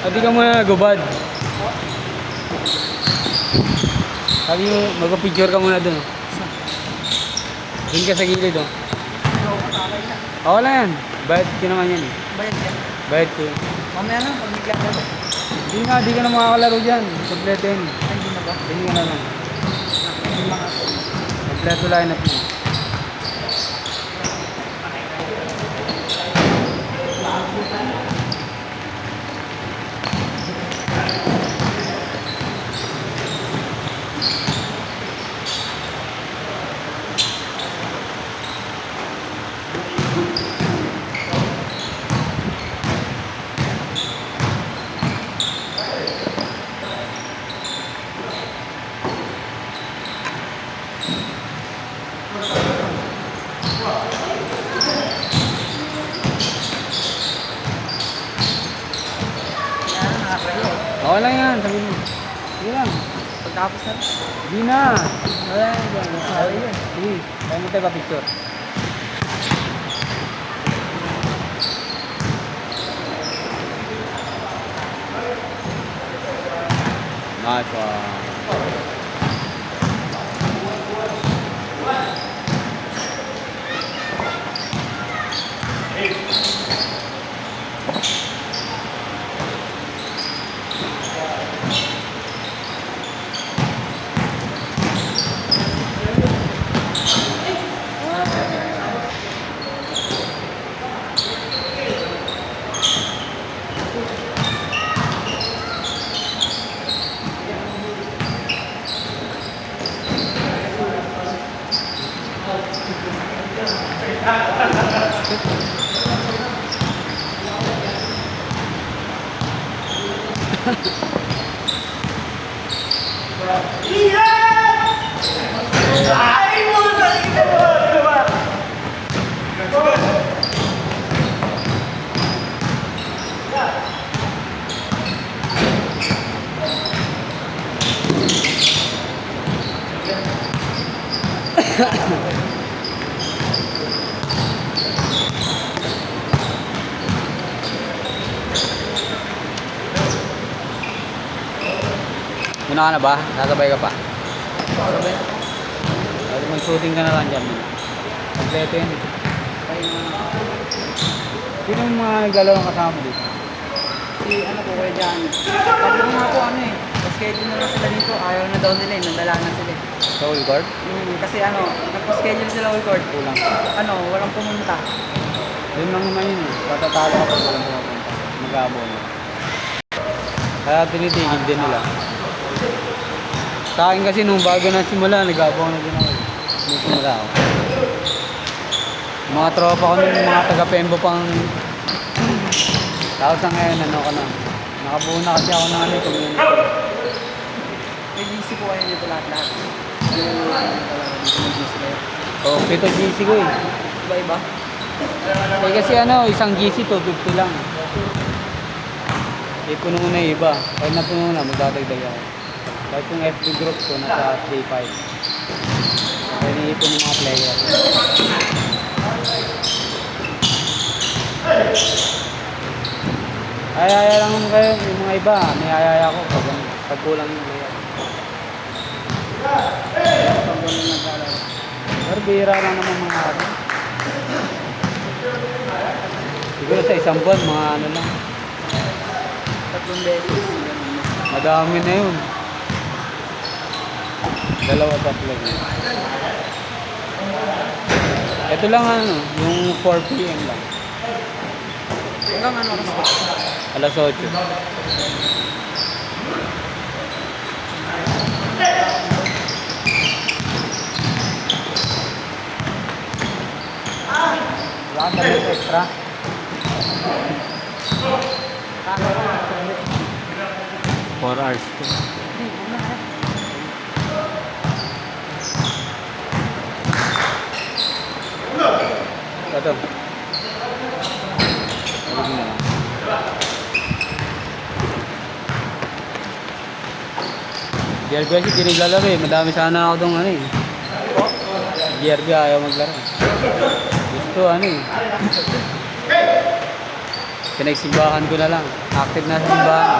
Hindi ka muna nagubad. Sabi mo, magpa-picture ka muna dun. Dun ka sa gilid, oh. Oo lang yan. Bayad ko naman yan, eh. Bayad yan. Bayad ko. Mamaya na, pag naglaro. Di ka na makakalaro dyan. Kompleto yan. Ay, hindi na ba? Hindi ka na lang. Hindi mga ako. Kompleto line up mo. Yan, nakakayo. Oo lang yan. Sabi mo. Sige lang. Pagtapos na. Hindi na. Wala yan dyan. Sorry yan. Sige. Kaya mo tayo pa-picture. Nice one. Muna ka na ba? Sasabay ka pa? Sabay na. Pwede mag-shooting ka na lang dyan. Kompleto yan. Tayo na. Sino yung mga nagdalaw ng kasama mo dito? Si ano po kayo dyan. Sabi ko nga po ano eh. Schedule na lang sila dito. Ayaw na daw nila eh. Nagdala na sila eh. Sa record? Kasi ano, nag-schedule sila record. Kulang. Ano, walang pumunta. Yun lang naman yun eh. Patatalo ka pag walang pumapunta. Mag-aabon. Kaya tinitigil din nila. Sa akin kasi nung bago na simula, nag-aabon na din ako. Nung simula ako. Mga tropa ko nung mga taga-Pembo pang... Tapos na ngayon, ano ka na. Nakabuo na kasi ako ng ano, community. May GC po kayo dito lahat-lahat. Ano yung may GC kayo? Oh, pito GC ko eh. Iba-iba? Eh kasi ano, isang GC 250 lang. Eh puno mo na yung iba. Kahit na puno na, magdadagdag ako. Kahit yung FB group ko, nasa 3.5. Kaya niipon yung mga player. Ay lang naman kayo, yung mga iba, may ayaya ko pag kulang yung player. Pag walang naglalaro. Pero bihira lang naman mga ano. Siguro sa isang buwan, mga ano lang. 3 beses. Ganun. Madami na yun. 2-3 yun. Ito lang ano, yung 4 PM lang. Hanggang ano oras ba? Alas 8. Wala kang damit extra? 4 hours to. Ito. Sabi na lang. DRB kasi tiniglalaro eh. Madami sana ako itong ano eh. DRB ayaw maglaro. Gusto ano eh. Pinagsimbahan ko na lang. Active na sa simbahan.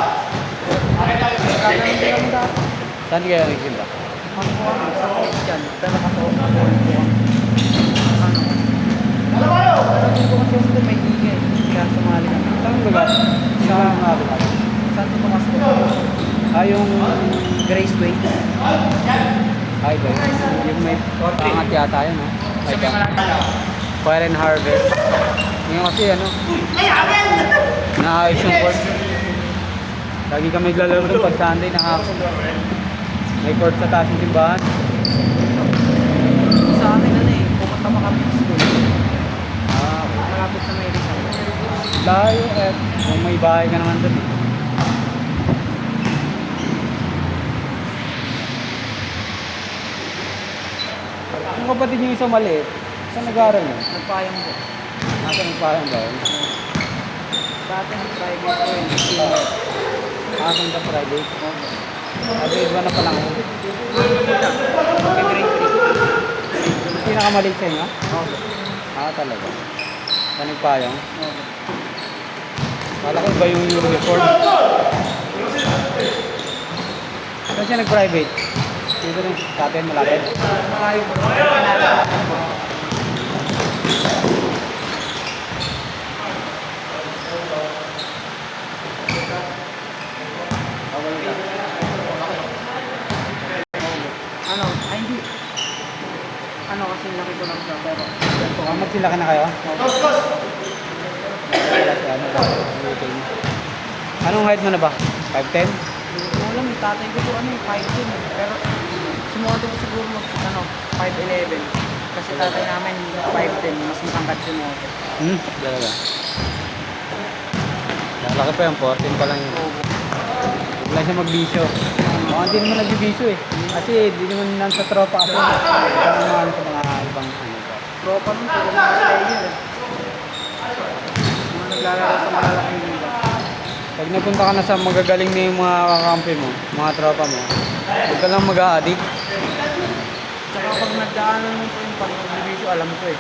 Kaya hindi lang dati. Saan kaya nagsimba? Ako kami sa Christian, pero kaso ako ano. Pero dito kasi ako may ingay. Kaya sumali kami. Saan lugar? Sa mga lugar? Santo Tomas po. Yung Grace Way. ay ba? Yung may pangat yata yun, no? Sa may malaki. Fire and Harvest. Ngayon kasi ano, naayos yung court. Lagi kami naglalaro doon pag Sunday, may court sa taas ng simbahan. Sa amin ano eh, pupunta pa kami sa school. Ah, okay. Malapit sa may Rizal. Layo eh. Kung may bahay ka naman doon. Yung kapatid niyo isa maliit, saan nag-aaral niya? Nagpayang po. Nasa nagparang ba yun? Dati nag-private ko yun. Senior. Asan ka private? Grade 1 na pa lang ako. Mag-grade 3. Yung pinakamaliit sa inyo? Okay. Talaga. Sa nagpayang? Okay. Kala ko iba yung uniform. Saan siya nag-private? Dito rin sa atin, malapit. Malayo po. Pinalalakan po. Ano? Ay hindi. Ano kasi laki ko lang siya pero Magsila ka na kayo? Wala si ano ba? Anong height mo na ba? 5'10"? wala lang yung tatay ko po ano yung 5'10" eh. Pero sumuot ko siguro mag ano 5'11". Kasi tatay namin 5'10", mas matangkad sumuot. Talaga. Laki pa yung 14 pa lang yun. Huwag lang siya magbisyo. Hindi naman nagbibisyo eh. Kasi di naman nasa tropa kasi. Parang naman sa mga ibang ano ba. Tropa nun, puro mga player eh. Mga naglalaro sa malalaking liga. Pag napunta ka na sa magagaling na yung mga kakampi mo, mga tropa mo, huwag ka lang mag-a-addict. Tsaka pag nagdaanan mo po yung pag-review, alam ko eh.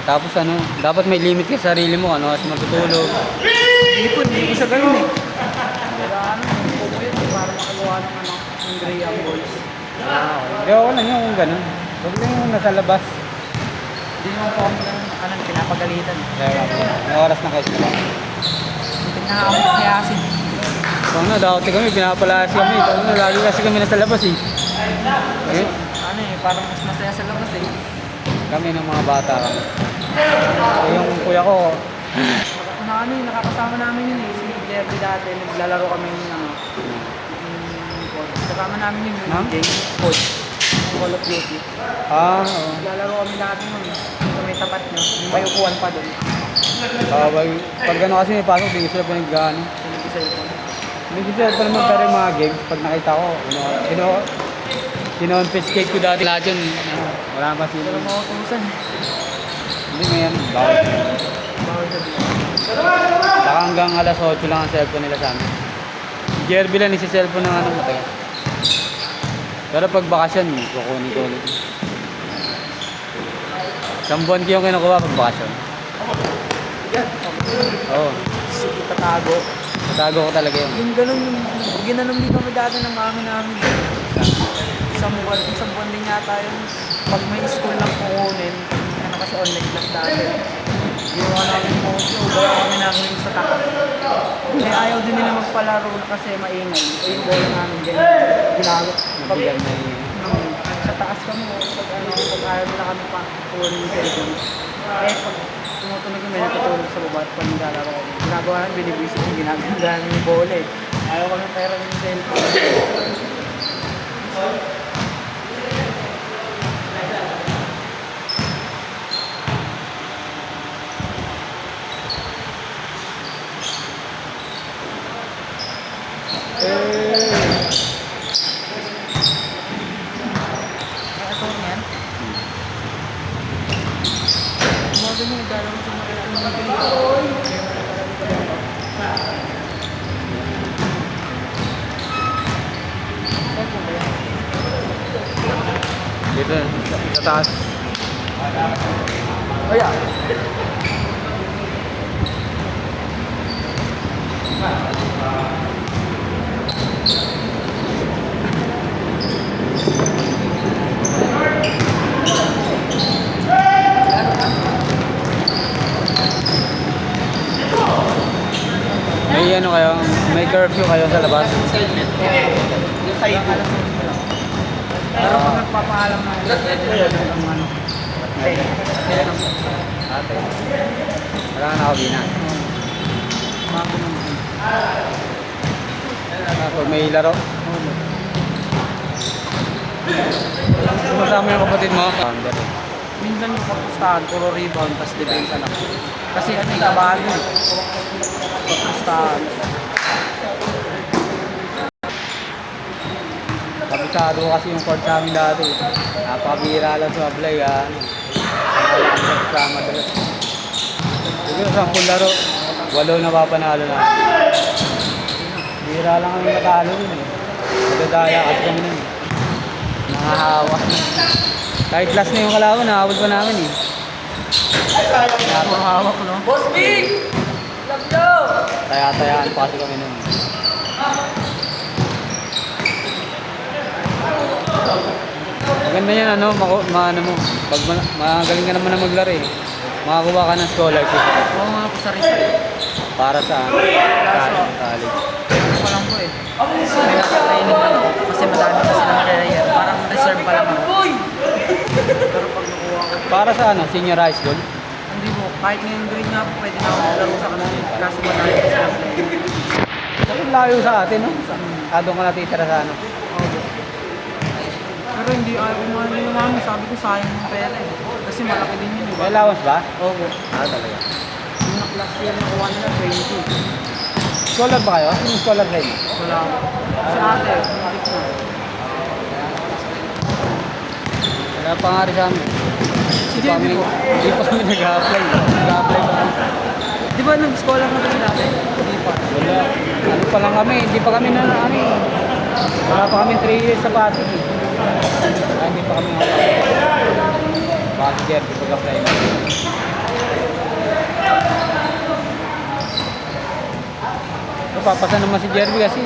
Tapos ano, dapat may limit ka sa sarili mo, ano, kasi matutulog. Hindi po, hindi ko siya ganun eh. Nagdaanan mo, po yun para makagawa ng ano, ng Graham Balls. Hindi ako lang yung kung ganun. Huwag lang yung nasa labas. Hindi naman po kami ganun, anong pinapagalitan. Kaya may oras na kayo sila. Hindi na ako kayasin. So ano, dati kami, pinapalayas kami. So, ano, lagi kasi kami nasa labas eh. Eh, Ano eh, parang mas masaya sa labas eh. kami ng mga bata kami. Yung kuya ko, Ano eh, nakakasama namin yun eh. Si Jerry dati, naglalaro kami ng ano, kasama namin yun Ma'am? yung game, coach, Call of Duty. oo. Naglalaro kami dati nun. Sa may tapat nyo, may upuan pa doon. Pag ano kasi may pasok, hindi ko sila pinag-ano. Pinag-cellphone. Hindi ko sila pa naman pero yung mga games, pag nakita ko, kino-confiscate ko dati lahat yun. Wala pa sila. Pero mautusan. Hindi ngayon, bawal. Bawal sa bilang. Saka hanggang alas 8 lang ang cellphone nila sa amin. Jerby lang si cellphone ng ano mo tayo. Pero pag bakasyon, kukunin ko ulit. Isang buwan ko yung kinukuha pag bakasyon. Oo. Sige, tatago. Tatago ko talaga yun. Yung ganun, ginanon din kami dati ng mami namin. Isang buwan din yata yun. Pag may school lang kukunin, ano kasi online class dati. Ginawa namin po, wala kami namin sa takas. Eh ayaw din nila magpalaro kasi maingay. Eh yung bola namin ganyan. Ginago. Nabigyan na yun. Sa taas kami, pag ayaw nila kami pa kukunin yung cellphone. Eh pag tumutunog kami, natutulog sa baba at pag naglalaro kami. Ginagawa namin, binibisit yung ginaganda namin yung bola eh. Ayaw kami pera ng cellphone. Ito yan. Umaga niyo, naglalaro sa mga Dito, sa taas. Kaya. curfew kayo sa labas. Yung sa alas 11 lang. Pero pag nagpapaalam na ang ano. Ate. Wala ka nakabina. Bago naman. Pag may laro. Sumasama yung kapatid mo. Under. Minsan yung kapustahan, puro rebound, tas depensa lang. Kasi ano yung kabalo eh. Kapustahan. Kabisado kasi yung court sa amin dati. Napakabira lang sa Ablay. Sama dalas. Siguro 10 laro. 8 na papanalo na. Bira lang kami natalo yun eh. Madadaya kasi kami nun. Nangahawa. Kahit last na yung kalaban, nahabol pa namin eh. Hawak no? Boss Big! Love you! Taya-tayaan pa kasi kami nun. Maganda yan ano, ano mo, pag magaling ka naman na maglaro eh. Makakuha ka ng scholarship. Oo nga po sa Rizal. Para sa college. Ano pa lang po eh. May nasa-training lang ako. Kasi madami kasi na malalaya. Parang reserve pa lang ako. Pero pag nakuha ko, Para sa ano, senior high school. hindi po. Kahit ngayong grade nga po, pwede na ako laro sa kanila. Kaso madami kasi na play. Dapat layo sa atin, no? Doon ka natitira sa ano. Oo. Pero hindi ayaw kumain yung mami. Sabi ko sayang yung pera eh. Kasi malaki din yun. May allowance ba? Oo. Talaga. Yung last year nakuha nila 20. Scholar ba kayo? Yung scholar kayo? Wala ako. Si ate, hindi na. Wala pa nga rin sa amin. Sige, Hindi pa kami nag-apply. Nag-apply pa kami. Di ba nag-scholar na kami dati? Hindi pa. Wala. Ano pa lang kami, hindi pa kami na ano eh. Wala pa kami 3 years sa Pasig eh. Hindi pa kami Pasig di pag-apply na. Papasa naman si Jerby kasi.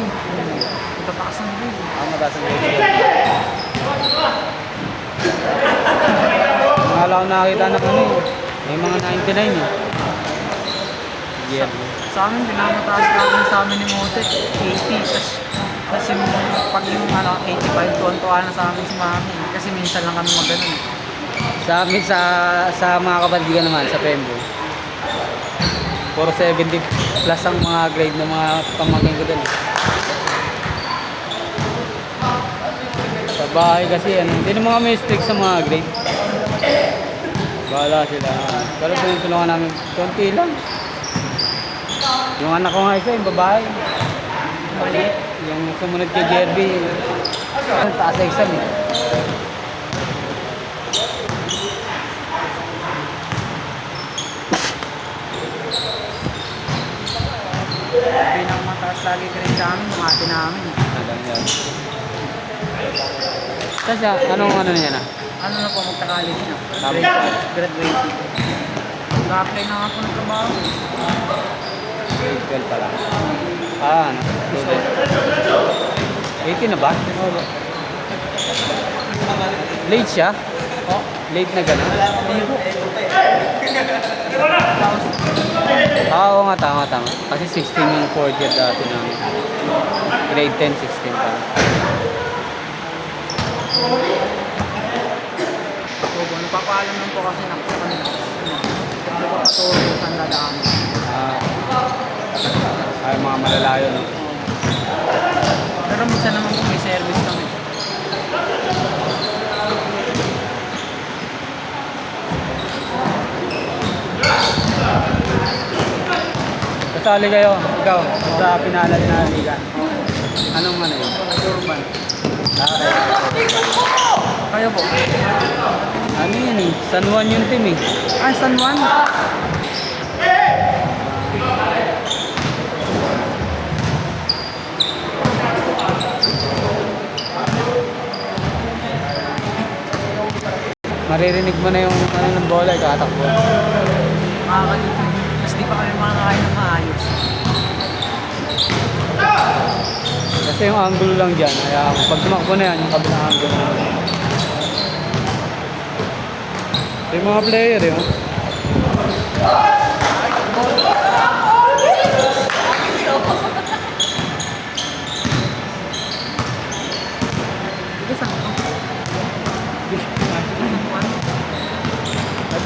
Tataas ng grade. Mataas ang grade. Wala akong nakakita ng ano eh. May mga 99 eh. Jerby. Sa amin, pinamataas namin sa amin ni Mote, 80. Tapos yung pag yung ano, 85, tuwan-tuwa na sa amin si Mami. Kasi minsan lang kami mag-ganon. Sa amin, sa mga kapatigan naman, sa Pembo. Puro 70 plus ang mga grade ng mga pamangkin ko dun. Sa bahay kasi, ano, hindi naman kami strict sa mga grade. Bahala sila. Pero tulungan namin, konti lang. Yung anak ko nga isa, yung babae. Maliit. Yung sumunod kay Jerby, taas sa exam eh. Pinamataas lagi grade sa amin, yung ate namin. Kasi anong ano niya na? Ano na po, magta-college na. Tama. Graduating. Nag-apply na nga po ng trabaho. Grade 12 pa lang. Ano? Student. 18 na ba? Late siya? Oh, Late na gano'n? hindi po. Oo nga, tama. Kasi 16 yung 4th year dati namin. Grade 10, 16 pa lang. So, nagpapaalam lang po kasi ng kanila. Hindi ko paturo kung saan dadaan. Ay, mga malalayo, no? Pero minsan naman po may service kami. Kasali kayo, ikaw, sa pinalad na liga. Anong ano yun? Urban. Okay. Kayo po? Ano yun eh? San Juan yung team eh. Ay, San Juan? Maririnig mo na yung ano ng bola, ikatakbo. Makakalito. Tapos di pa kami makakain ng maayos. Kasi yung angle lang dyan, kaya pag tumakbo na yan, yung kabilang angle na. Yung mga player yun.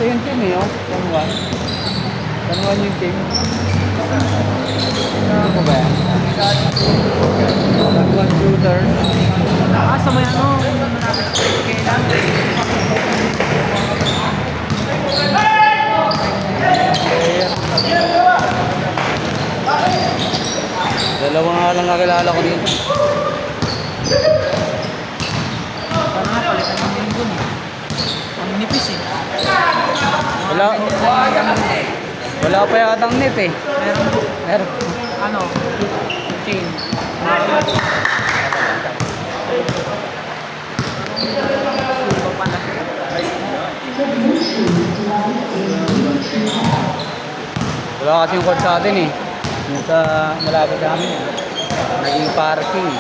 yung team eh, oh. San Juan. San Juan yung team. Ano ko ba yan? San Juan shooter. Sa may ano, malapit sa kailan. Dalawa nga lang nakilala ko dito. Sana nga, palitan ng linggo eh. Ang nipis eh. Wala. Wala pa yata ang net eh. Meron, Meron. ano, chain. Suba pala. Wala kasi yung court sa atin eh. Yung sa malapit sa amin eh. Naging parking eh.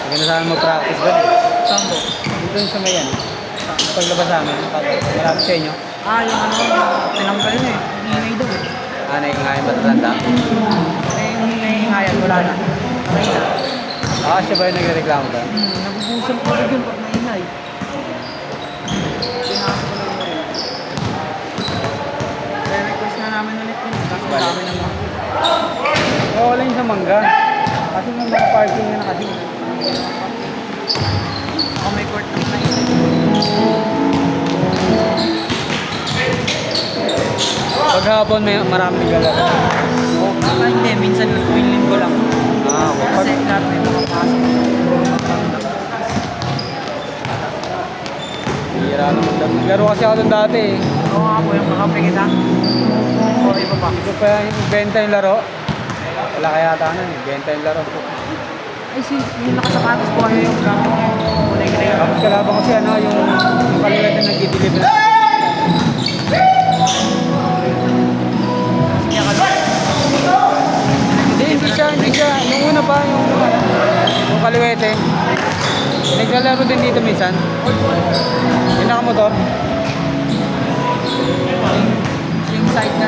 Hindi na sana mag-practice doon eh. Saan po? Dito yung sa may yan. Paglabas sa amin, malapit sa inyo. Yung ano, tinanggal na eh. Ingay daw eh. Naingay matatanda. Yung hinahingayan, wala na. Okay na. Siya ba yung nagreklamo doon? Nagubusang po yun pag maingay. Pinasok ko lang yun. Re-request na namin ulit yun. Kasi dami naman. Oo, wala yung sa mangga. Kasi may mga parking na kasi. Ako may court ng naisip. Paghapon may marami naglalaro. Hindi, minsan tuwing linggo lang. Kasi Okay. lahat may mga pasok. Hira naman. Naglaro kasi ako doon dati eh. Oo nga po, yung kakape kita. O iba pa. Ito pa yung benta yung laro. Wala kaya ata nun eh. Benta yung laro. Ay, yung nakasapatos po kayo yung gamit niyo. Kulay gray. Tapos kalaban ko siya, no, yung kaliwet na nag-deliver. Kaya kalot. Hindi siya. Nung una pa, yung kaliwete. Naglalaro din dito minsan. Yung nakamotor. Yung side na